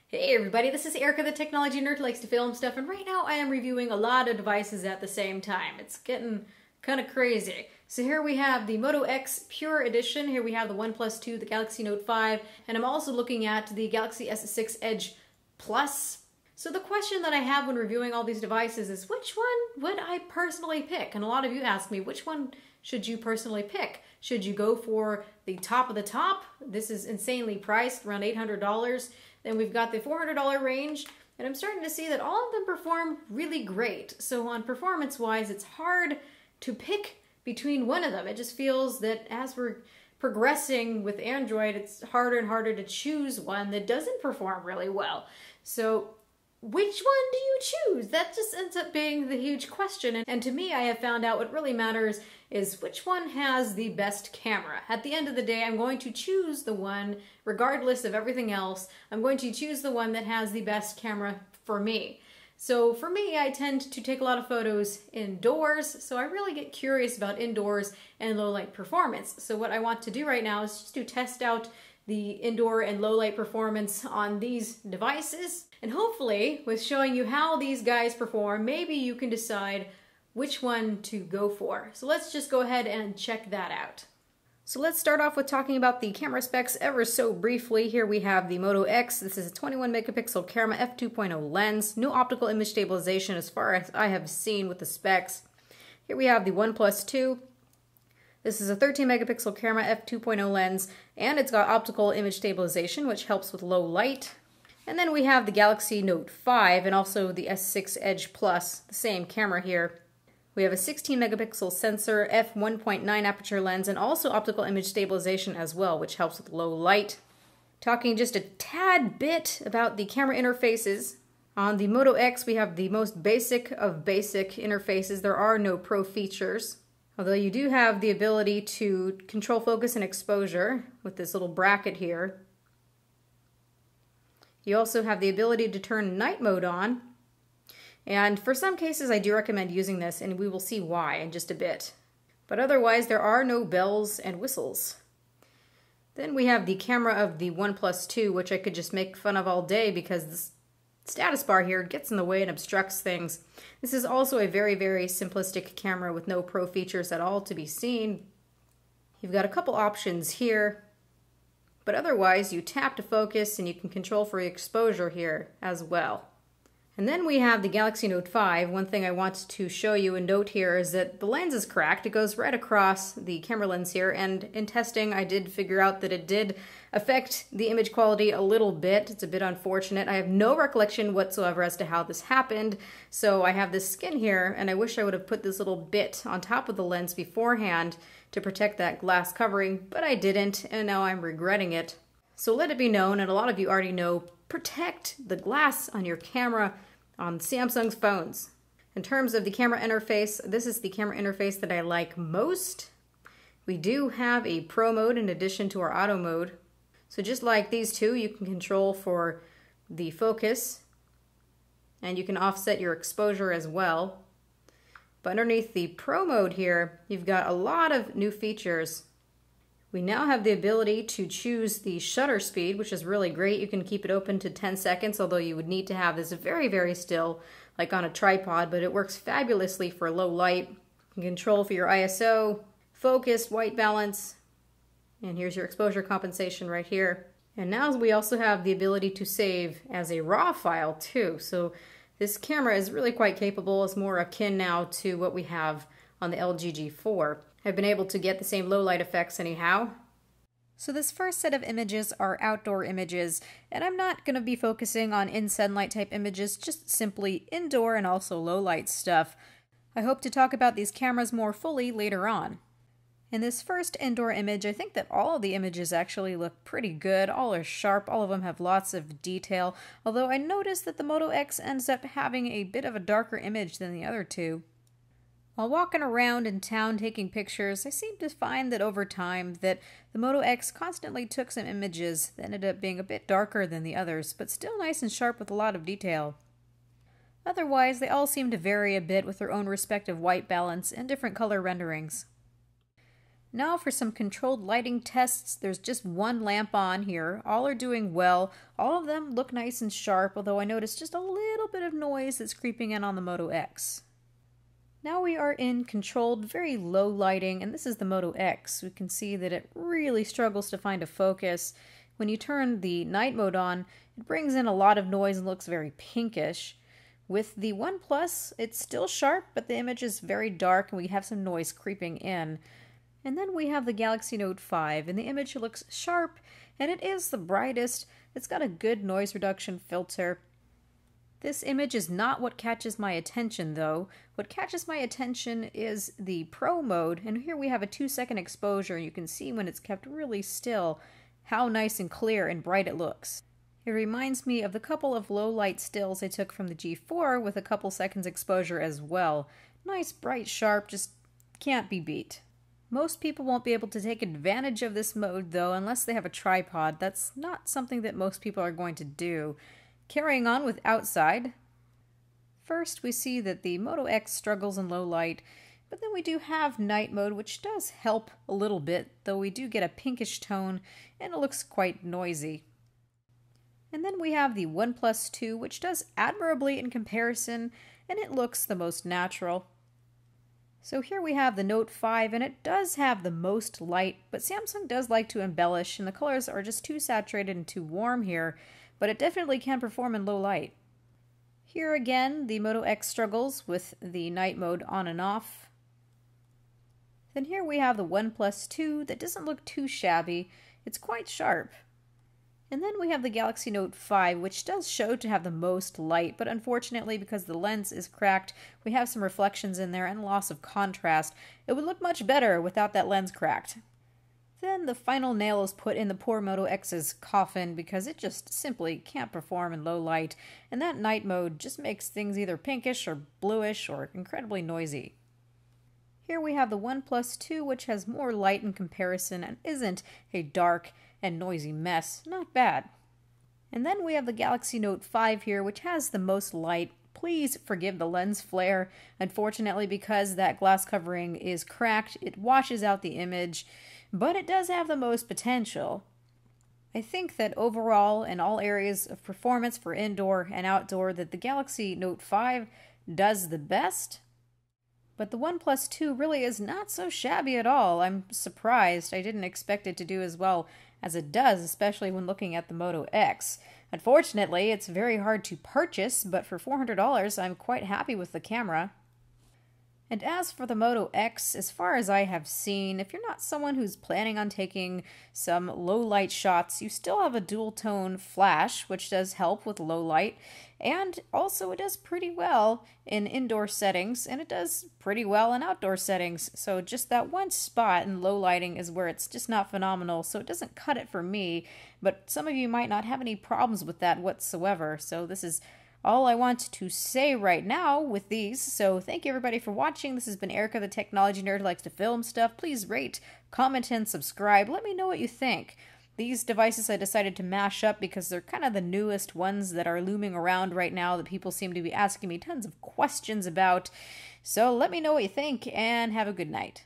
Hey everybody, this is Erica, the technology nerd who likes to film stuff, and right now I am reviewing a lot of devices at the same time. It's getting kind of crazy. So here we have the Moto X Pure Edition, here we have the OnePlus 2, the Galaxy Note 5, and I'm also looking at the Galaxy S6 Edge Plus. So the question that I have when reviewing all these devices is, which one would I personally pick? And a lot of you ask me, which one should you personally pick? Should you go for the top of the top? This is insanely priced, around $800. Then we've got the $400 range, and I'm starting to see that all of them perform really great. So on performance-wise, it's hard to pick between one of them. It just feels that as we're progressing with Android, it's harder and harder to choose one that doesn't perform really well. So which one do you choose? That just ends up being the huge question. And to me, I have found out what really matters is which one has the best camera. At the end of the day, I'm going to choose the one, regardless of everything else, I'm going to choose the one that has the best camera for me. So for me, I tend to take a lot of photos indoors, so I really get curious about indoors and low light performance. So what I want to do right now is just to test out the indoor and low light performance on these devices. And hopefully, with showing you how these guys perform, maybe you can decide which one to go for. So let's just go ahead and check that out. So let's start off with talking about the camera specs ever so briefly. Here we have the Moto X. This is a 21 megapixel camera f2.0 lens. No optical image stabilization as far as I have seen with the specs. Here we have the OnePlus 2. This is a 13 megapixel camera f2.0 lens, and it's got optical image stabilization, which helps with low light. And then we have the Galaxy Note 5 and also the S6 Edge Plus, the same camera here. We have a 16 megapixel sensor, f1.9 aperture lens, and also optical image stabilization as well, which helps with low light. Talking just a tad bit about the camera interfaces. On the Moto X, we have the most basic of basic interfaces. There are no pro features, although you do have the ability to control focus and exposure with this little bracket here. You also have the ability to turn night mode on. And for some cases, I do recommend using this, and we will see why in just a bit. But otherwise, there are no bells and whistles. Then we have the camera of the OnePlus 2, which I could just make fun of all day because this status bar here gets in the way and obstructs things. This is also a very, very simplistic camera with no pro features at all to be seen. You've got a couple options here, but otherwise you tap to focus and you can control for exposure here as well. And then we have the Galaxy Note 5. One thing I want to show you and note here is that the lens is cracked. It goes right across the camera lens here, and in testing I did figure out that it did affect the image quality a little bit. It's a bit unfortunate. I have no recollection whatsoever as to how this happened, so I have this skin here, and I wish I would have put this little bit on top of the lens beforehand to protect that glass covering, but I didn't, and now I'm regretting it. So let it be known, and a lot of you already know, protect the glass on your camera on Samsung's phones. In terms of the camera interface, this is the camera interface that I like most. We do have a Pro mode in addition to our Auto mode. So just like these two, you can control for the focus, and you can offset your exposure as well. But underneath the Pro mode here, you've got a lot of new features. We now have the ability to choose the shutter speed, which is really great. You can keep it open to 10 seconds, although you would need to have this very, very still, like on a tripod, but it works fabulously for low light. You can control for your ISO, focus, white balance, and here's your exposure compensation right here. And now we also have the ability to save as a RAW file too. So this camera is really quite capable. It's more akin now to what we have on the LG G4. I've been able to get the same low light effects anyhow. So this first set of images are outdoor images, and I'm not going to be focusing on in-sunlight type images, just simply indoor and also low light stuff. I hope to talk about these cameras more fully later on. In this first indoor image, I think that all of the images actually look pretty good. All are sharp, all of them have lots of detail, although I noticed that the Moto X ends up having a bit of a darker image than the other two. While walking around in town taking pictures, I seemed to find that over time that the Moto X constantly took some images that ended up being a bit darker than the others, but still nice and sharp with a lot of detail. Otherwise, they all seem to vary a bit with their own respective white balance and different color renderings. Now for some controlled lighting tests. There's just one lamp on here. All are doing well. All of them look nice and sharp, although I noticed just a little bit of noise that's creeping in on the Moto X. Now we are in controlled, very low lighting, and this is the Moto X. We can see that it really struggles to find a focus. When you turn the night mode on, it brings in a lot of noise and looks very pinkish. With the OnePlus, it's still sharp, but the image is very dark and we have some noise creeping in. And then we have the Galaxy Note 5, and the image looks sharp, and it is the brightest. It's got a good noise reduction filter. This image is not what catches my attention, though. What catches my attention is the Pro mode, and here we have a 2-second exposure, and you can see when it's kept really still how nice and clear and bright it looks. It reminds me of the couple of low light stills I took from the G4 with a couple seconds exposure as well. Nice, bright, sharp, just can't be beat. Most people won't be able to take advantage of this mode, though, unless they have a tripod. That's not something that most people are going to do. Carrying on with outside. First, we see that the Moto X struggles in low light, but then we do have night mode, which does help a little bit, though we do get a pinkish tone, and it looks quite noisy. And then we have the OnePlus 2, which does admirably in comparison, and it looks the most natural. So here we have the Note 5, and it does have the most light, but Samsung does like to embellish, and the colors are just too saturated and too warm here, but it definitely can perform in low light. Here again, the Moto X struggles with the night mode on and off. Then here we have the OnePlus 2 that doesn't look too shabby. It's quite sharp. And then we have the Galaxy Note 5, which does show to have the most light, but unfortunately, because the lens is cracked, we have some reflections in there and loss of contrast. It would look much better without that lens cracked. Then the final nail is put in the poor Moto X's coffin because it just simply can't perform in low light, and that night mode just makes things either pinkish or bluish or incredibly noisy. Here we have the OnePlus 2, which has more light in comparison and isn't a dark and noisy mess. Not bad. And then we have the Galaxy Note 5 here, which has the most light. Please forgive the lens flare. Unfortunately, because that glass covering is cracked, it washes out the image, but it does have the most potential. I think that overall, in all areas of performance for indoor and outdoor, that the Galaxy Note 5 does the best. But the OnePlus 2 really is not so shabby at all. I'm surprised. I didn't expect it to do as well as it does, especially when looking at the Moto X. Unfortunately, it's very hard to purchase, but for $400, I'm quite happy with the camera. And as for the Moto X, as far as I have seen, if you're not someone who's planning on taking some low light shots, you still have a dual tone flash, which does help with low light, and also it does pretty well in indoor settings, and it does pretty well in outdoor settings. So just that one spot in low lighting is where it's just not phenomenal, so it doesn't cut it for me, but some of you might not have any problems with that whatsoever, so this is all I want to say right now with these. So thank you everybody for watching. This has been Erica, the technology nerd who likes to film stuff. Please rate, comment, and subscribe. Let me know what you think. These devices I decided to mash up because they're kind of the newest ones that are looming around right now that people seem to be asking me tons of questions about. So let me know what you think and have a good night.